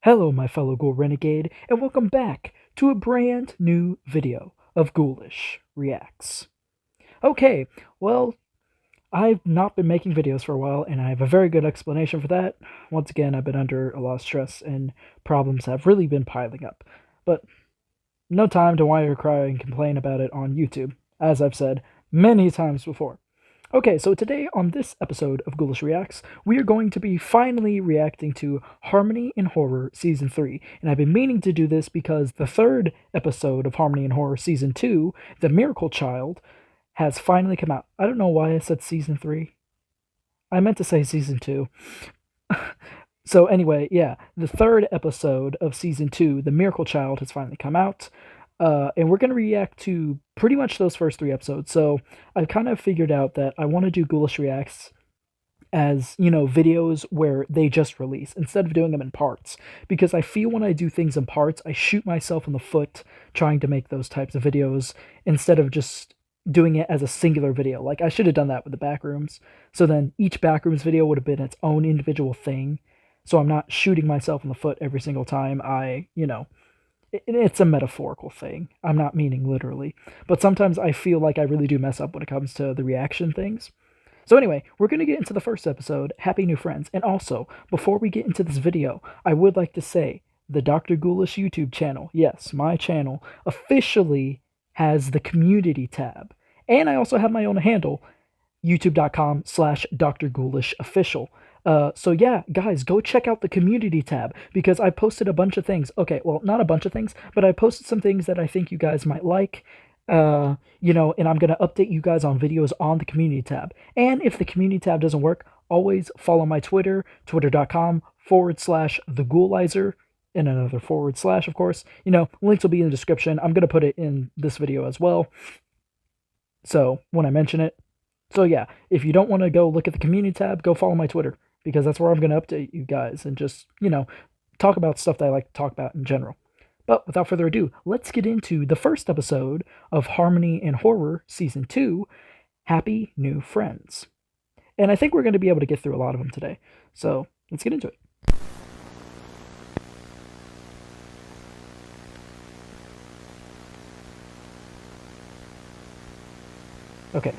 Hello, my fellow Ghoul Renegade, and welcome back to a brand new video of Ghoulish Reacts. Okay, well, I've not been making videos for a while, and I have a very good explanation for that. Once again, I've been under a lot of stress, and problems have really been piling up. But no time to whine or cry and complain about it on YouTube, as I've said many times before. Okay, so today on this episode of Ghoulish Reacts, we are going to be finally reacting to Harmony in Horror Season 3. And I've been meaning to do this because the third episode of Harmony in Horror Season 2, The Miracle Child, has finally come out. I don't know why I said Season 3. I meant to say Season 2. So anyway, yeah, the third episode of Season 2, The Miracle Child, has finally come out. And we're going to react to pretty much those first three episodes. So I've kind of figured out that I want to do Ghoulish Reacts as, videos where they just release instead of doing them in parts. Because I feel when I do things in parts, I shoot myself in the foot trying to make those types of videos instead of just doing it as a singular video. Like, I should have done that with the Backrooms. So then each Backrooms video would have been its own individual thing. So I'm not shooting myself in the foot every single time it's a metaphorical thing. I'm not meaning literally. But sometimes I feel like I really do mess up when it comes to the reaction things. So anyway, we're going to get into the first episode, Happy New Friends. And also, before we get into this video, I would like to say the Dr. Ghoulish YouTube channel, yes, my channel, officially has the community tab. And I also have my own handle, youtube.com/Dr. Ghoulish official. So yeah, guys, go check out the community tab because I posted a bunch of things. Okay, well, not a bunch of things, but I posted some things that I think you guys might like. And I'm going to update you guys on videos on the community tab. And if the community tab doesn't work, always follow my Twitter, twitter.com/the Ghoulizer, and another /, of course. Links will be in the description. I'm going to put it in this video as well. So when I mention it. So yeah, if you don't want to go look at the community tab, go follow my Twitter because that's where I'm going to update you guys and just, talk about stuff that I like to talk about in general. But without further ado, let's get into the first episode of Harmony in Horror Season 2, Happy New Friends. And I think we're going to be able to get through a lot of them today. So let's get into it. Okay,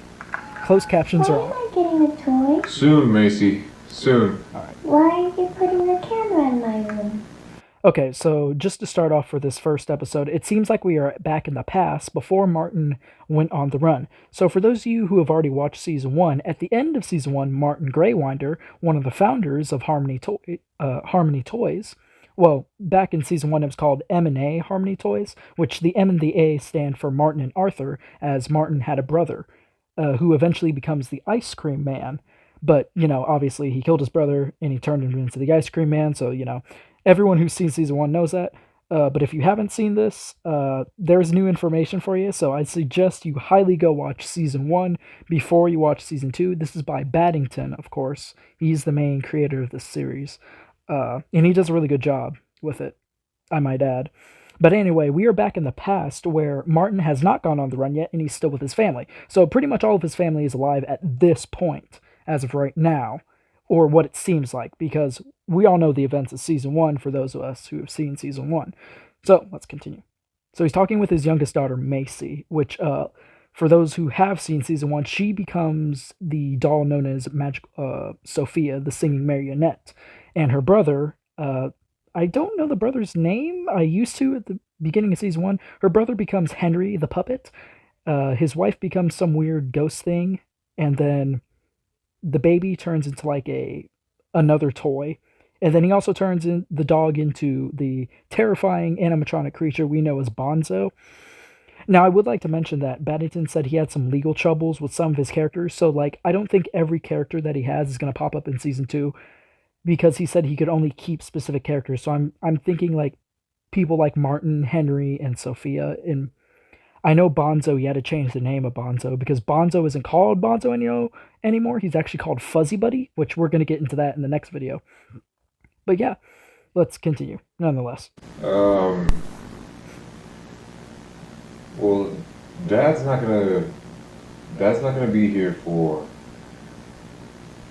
closed captions are on. Why am I getting a toy? Soon, Macy. Soon. Alright. Why are you putting a camera in my room? Okay, so just to start off for this first episode, it seems like we are back in the past before Martin went on the run. So for those of you who have already watched Season 1, at the end of Season 1, Martin Greywinder, one of the founders of Harmony Toys, well, back in Season 1 it was called M&A Harmony Toys, which the M and the A stand for Martin and Arthur, as Martin had a brother, who eventually becomes the Ice Cream Man. But, obviously he killed his brother and he turned him into the Ice Cream Man, so, everyone who's seen Season 1 knows that. But if you haven't seen this, there's new information for you, so I suggest you highly go watch Season 1 before you watch Season 2. This is by Battington, of course. He's the main creator of this series. And he does a really good job with it, I might add. But anyway, we are back in the past where Martin has not gone on the run yet, and he's still with his family. So pretty much all of his family is alive at this point, as of right now, or what it seems like, because we all know the events of Season 1 for those of us who have seen Season 1. So let's continue. So he's talking with his youngest daughter, Macy, which, for those who have seen Season 1, she becomes the doll known as Magic Sophia, the singing marionette. And her brother, I don't know the brother's name. I used to at the beginning of Season 1. Her brother becomes Henry the puppet. His wife becomes some weird ghost thing. And then the baby turns into like another toy. And then he also turns the dog into the terrifying animatronic creature we know as Bonzo. Now, I would like to mention that Battington said he had some legal troubles with some of his characters. So, I don't think every character that he has is going to pop up in Season 2. Because he said he could only keep specific characters. So I'm thinking like people like Martin, Henry, and Sophia. And I know Bonzo, he had to change the name of Bonzo because Bonzo isn't called Bonzo anymore. He's actually called Fuzzy Buddy, which we're going to get into that in the next video. But yeah, let's continue nonetheless. Well, Dad's not gonna be here for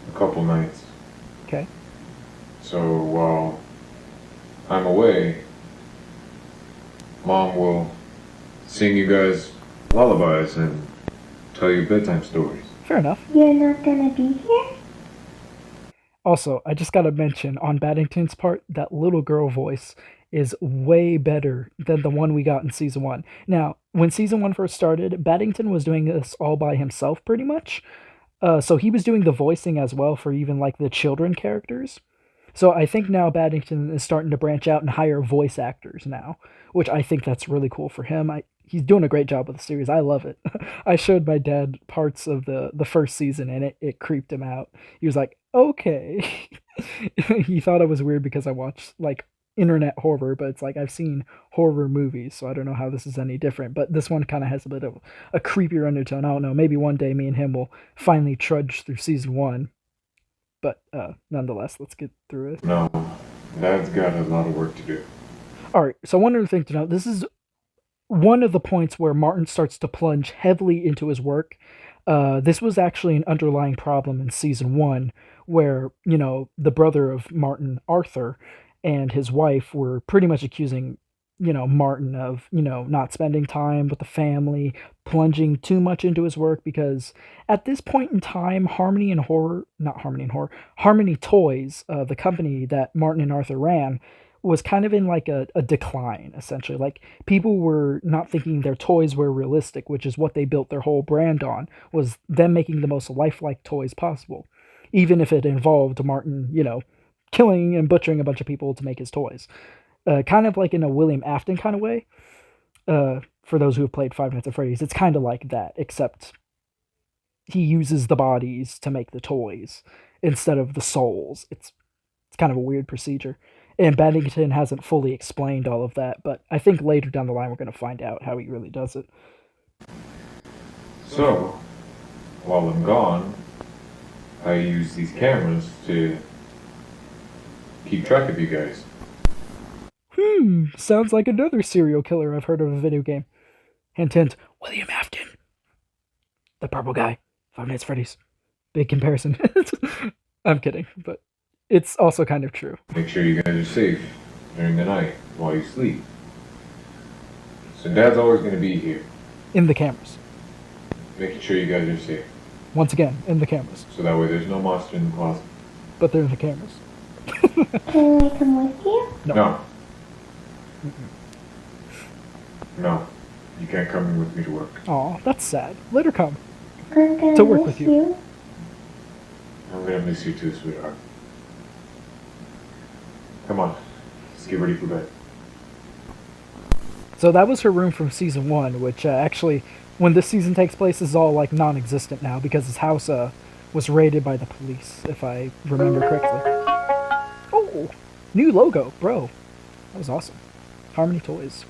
a couple nights. Okay. So while I'm away, Mom will sing you guys lullabies and tell you bedtime stories. Fair enough. You're not gonna be here? Also, I just gotta mention on Battington's part, that little girl voice is way better than the one we got in season one. Now, when season one first started, Battington was doing this all by himself pretty much. So he was doing the voicing as well for even like the children characters. So I think now Battington is starting to branch out and hire voice actors now, which I think that's really cool for him. He's doing a great job with the series. I love it. I showed my dad parts of the first season and it creeped him out. He was like, okay. He thought it was weird because I watched like internet horror, but it's like I've seen horror movies, so I don't know how this is any different. But this one kind of has a bit of a creepier undertone. I don't know. Maybe one day me and him will finally trudge through season one. But nonetheless, let's get through it. No, Dad's got a lot of work to do. All right. So one other thing to note: this is one of the points where Martin starts to plunge heavily into his work. This was actually an underlying problem in season one, where the brother of Martin, Arthur, and his wife were pretty much accusing Martin of not spending time with the family, plunging too much into his work, because at this point in time, Harmony Toys, the company that Martin and Arthur ran, was kind of in like a decline, essentially. Like, people were not thinking their toys were realistic, which is what they built their whole brand on, was them making the most lifelike toys possible, even if it involved Martin killing and butchering a bunch of people to make his toys. Kind of like in a William Afton kind of way. For those who have played Five Nights at Freddy's, it's kind of like that, except he uses the bodies to make the toys instead of the souls. It's kind of a weird procedure. And Battington hasn't fully explained all of that, but I think later down the line we're going to find out how he really does it. So, while I'm gone, I use these cameras to keep track of you guys. Sounds like another serial killer I've heard of a video game. Hint, hint, William Afton. The purple guy. Five Nights at Freddy's. Big comparison. I'm kidding, but it's also kind of true. Make sure you guys are safe during the night while you sleep. So Dad's always going to be here, In the cameras. making sure you guys are safe. Once again, in the cameras. So that way there's no monster in the closet. But they're in the cameras. Can I come with you? No. No. You can't come in with me to work. Aw, that's sad. Let her come. I'm gonna To work miss with you. I'm going to miss you too, sweetheart. Come on. Let's get ready for bed. So that was her room from season one, which actually, when this season takes place, is all like non-existent now because his house was raided by the police, if I remember correctly. Oh, new logo, bro. That was awesome. Harmony Toys.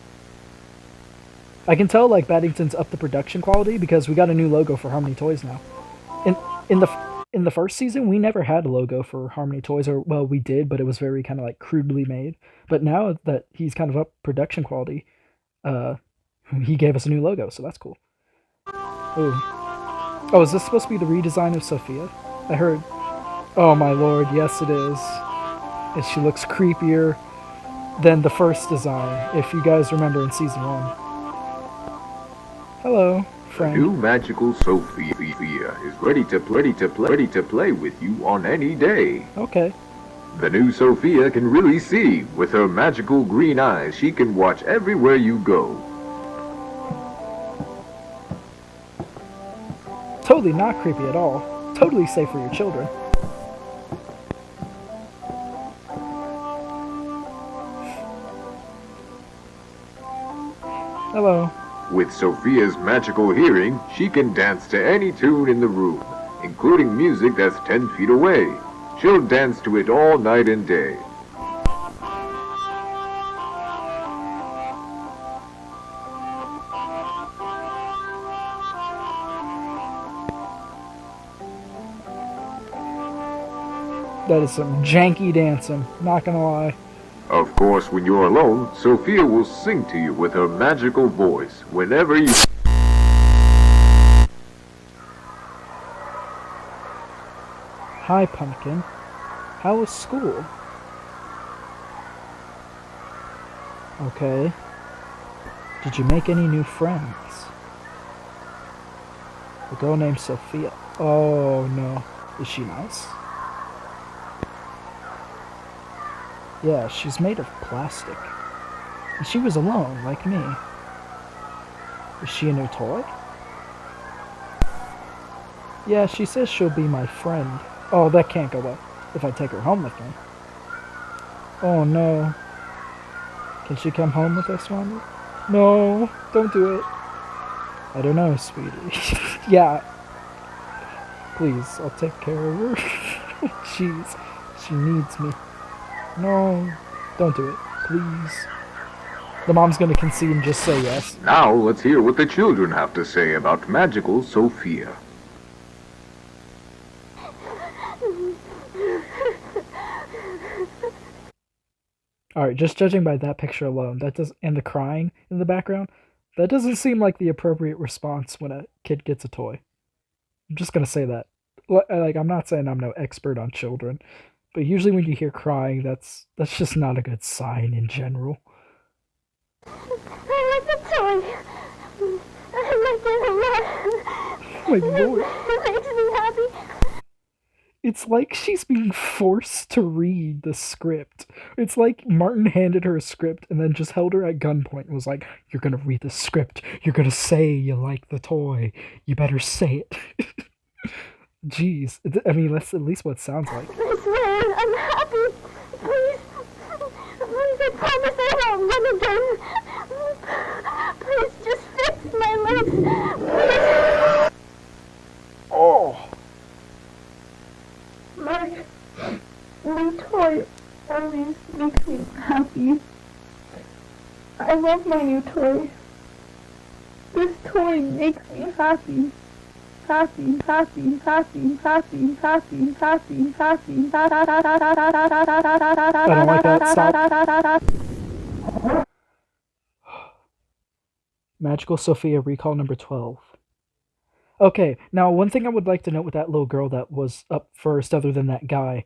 I can tell like Battington's upped the production quality because we got a new logo for Harmony Toys now. In the first season, we never had a logo for Harmony Toys, or well, we did, but it was very kind of like crudely made. But now that he's kind of up production quality, he gave us a new logo, so that's cool. Oh, is this supposed to be the redesign of Sophia? I heard. Oh my lord, yes it is. And she looks creepier than the first design, if you guys remember in season one. Hello, friend. New magical Sophia is ready to play with you on any day. Okay. The new Sophia can really see. With her magical green eyes, she can watch everywhere you go. Totally not creepy at all. Totally safe for your children. Hello. With Sophia's magical hearing, she can dance to any tune in the room, including music that's 10 feet away. She'll dance to it all night and day. That is some janky dancing, not gonna lie. Of course, when you're alone, Sophia will sing to you with her magical voice whenever you... Hi, Pumpkin. How was school? Okay. Did you make any new friends? A girl named Sophia. Oh no. Is she nice? Yeah, she's made of plastic. And she was alone, like me. Is she a new toy? Yeah, she says she'll be my friend. Oh, that can't go well. If I take her home with me. Oh no. Can she come home with us, Mommy? No, don't do it. I don't know, sweetie. Yeah, please, I'll take care of her. Jeez, she needs me. No, don't do it, please. The mom's gonna concede and just say yes. Now let's hear what the children have to say about magical Sophia. Alright, just judging by that picture alone, that does and the crying in the background, that doesn't seem like the appropriate response when a kid gets a toy. I'm just gonna say that. Like, I'm not saying I'm no expert on children, but usually when you hear crying, that's just not a good sign in general. I like the toy. I like it a lot. My lord. It makes me happy. It's like she's being forced to read the script. It's like Martin handed her a script and then just held her at gunpoint and was like, "You're gonna read the script. You're gonna say you like the toy. You better say it." Jeez. I mean, that's at least what it sounds like. I swear, I'm happy. Please, please, I promise I won't run again. Please, just fix my legs. Please. Oh! My new toy always makes me happy. I love my new toy. This toy makes me happy. Happy, happy, happy, happy, happy, happy, happy. I don't like that. Stop. Magical Sophia recall number 12. Okay, now one thing I would like to note with that little girl that was up first, other than that guy,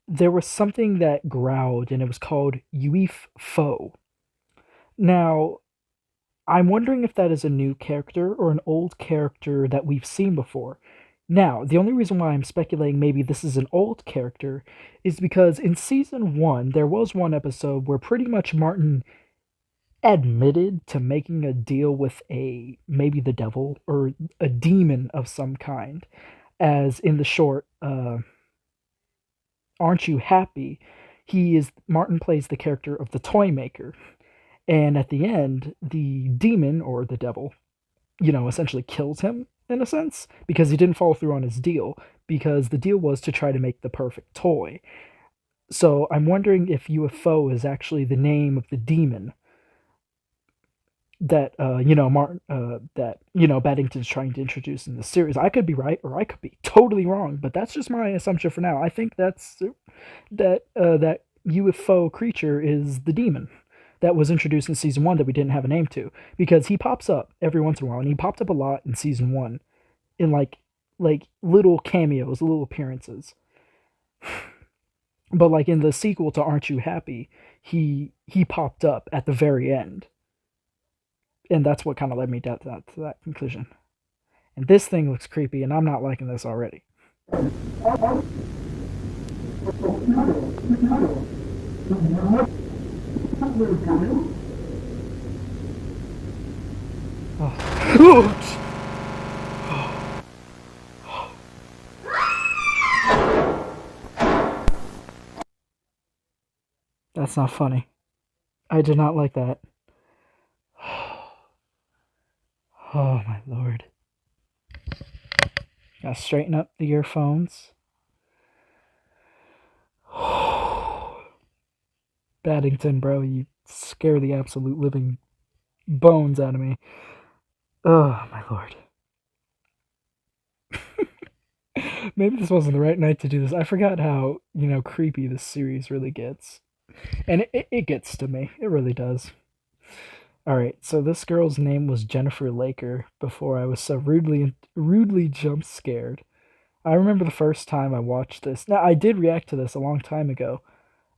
there was something that growled, and it was called Uif Foe. Now, I'm wondering if that is a new character or an old character that we've seen before. Now, the only reason why I'm speculating maybe this is an old character is because in season 1, there was one episode where pretty much Martin admitted to making a deal with maybe the devil or a demon of some kind, as in the short Aren't You Happy? Martin plays the character of the toy maker, and at the end the demon or the devil, essentially kills him in a sense because he didn't follow through on his deal, because the deal was to try to make the perfect toy. So I'm wondering if UFO is actually the name of the demon that Martin that Battington's trying to introduce in the series. I could be right or I could be totally wrong, but that's just my assumption for now. I think that UFO creature is the demon that was introduced in season 1 that we didn't have a name to, because he pops up every once in a while, and he popped up a lot in season 1 in like little cameos, little appearances. But like in the sequel to Aren't You Happy, he popped up at the very end. And that's what kind of led me to that conclusion. And this thing looks creepy, and I'm not liking this already. Oh. That's not funny. I did not like that. Oh my lord. Gotta straighten up the earphones. Battington, bro, you scare the absolute living bones out of me. Oh my lord. Maybe this wasn't the right night to do this. I forgot how, creepy this series really gets. And it gets to me. It really does. Alright, so this girl's name was Jennifer Laker before I was so rudely jump scared. I remember the first time I watched this. Now, I did react to this a long time ago,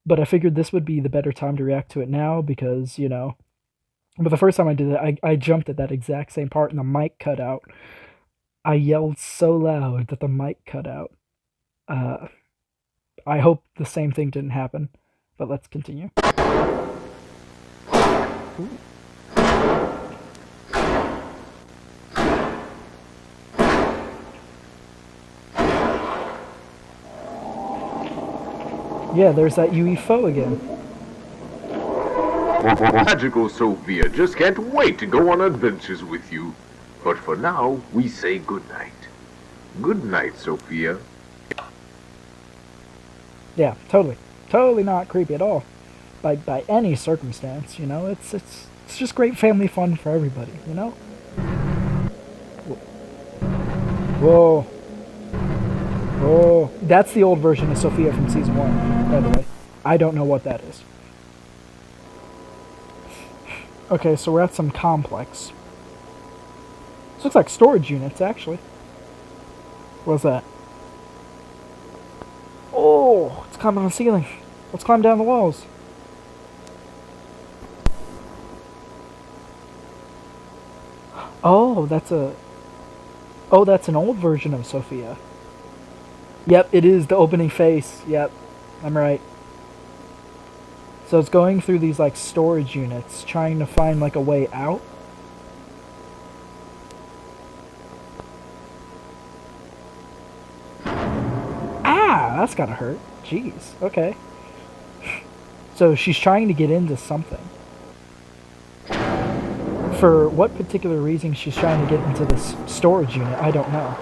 but I figured this would be the better time to react to it now because, but the first time I did it, I jumped at that exact same part and the mic cut out. I yelled so loud that the mic cut out. Uh, I hope the same thing didn't happen, but let's continue. Ooh. Yeah, there's that UFO again. Magical Sophia just can't wait to go on adventures with you. But for now, we say good night. Good night, Sophia. Yeah, totally not creepy at all, by any circumstance. It's just great family fun for everybody. Whoa, whoa, that's the old version of Sophia from season 1, by the way. I don't know what that is. Okay, so we're at some complex. This looks like storage units, actually. What's that? Oh, it's climbing on the ceiling. Let's climb down the walls. Oh, that's an old version of Sophia. Yep, it is the opening face. Yep, I'm right. So it's going through these like storage units, trying to find like a way out. Ah, that's gotta hurt. Jeez, okay. So she's trying to get into something. For what particular reason she's trying to get into this storage unit, I don't know.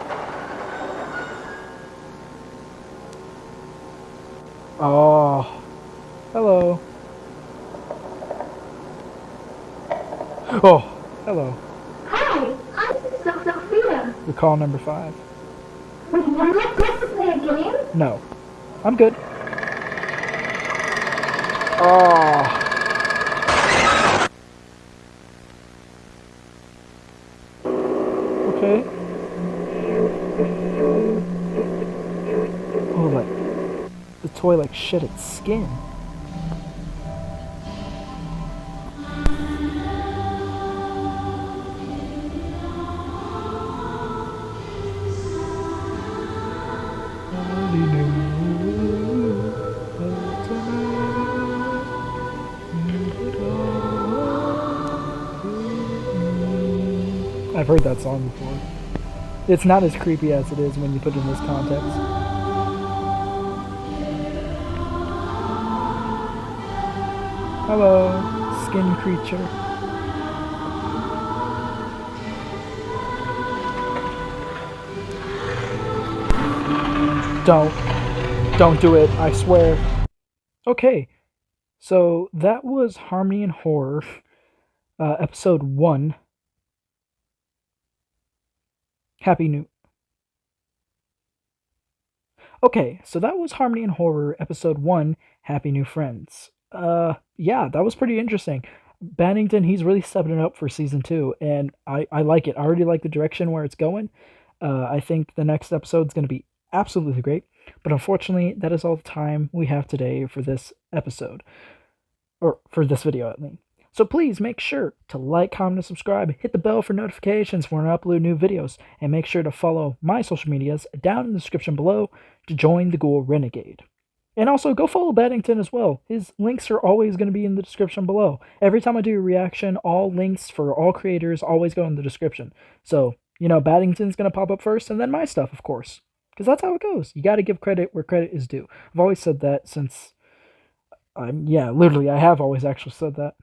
Oh, hello. Oh, hello. Hi, I'm Sophia. You're call number 5. Would you like to play a game? No, I'm good. Oh. Okay. Oh, like the toy like shed its skin. I've heard that song before. It's not as creepy as it is when you put it in this context. Hello, skin creature. Don't do it, I swear. Okay, so that was Harmony and Horror, episode 1. Happy New... Okay, so that was Harmony and Horror, episode 1, Happy New Friends. Yeah, that was pretty interesting. Battington, he's really stepping it up for season 2, and I like it. I already like the direction where it's going. I think the next episode's going to be absolutely great, but unfortunately, that is all the time we have today for this episode. Or for this video, I mean. So please make sure to like, comment, and subscribe. Hit the bell for notifications when I upload new videos. And make sure to follow my social medias down in the description below to join the Ghoul Renegade. And also, go follow Battington as well. His links are always going to be in the description below. Every time I do a reaction, all links for all creators always go in the description. So, Battington's going to pop up first, and then my stuff, of course. Because that's how it goes. You got to give credit where credit is due. I've always said that since... literally, I have always actually said that.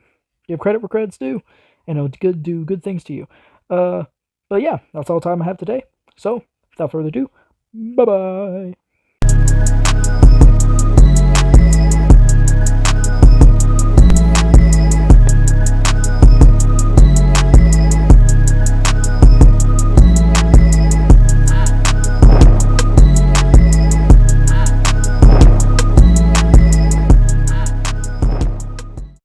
Give credit where credit's due, and it'll do good things to you. But yeah, that's all the time I have today. So, without further ado, bye-bye.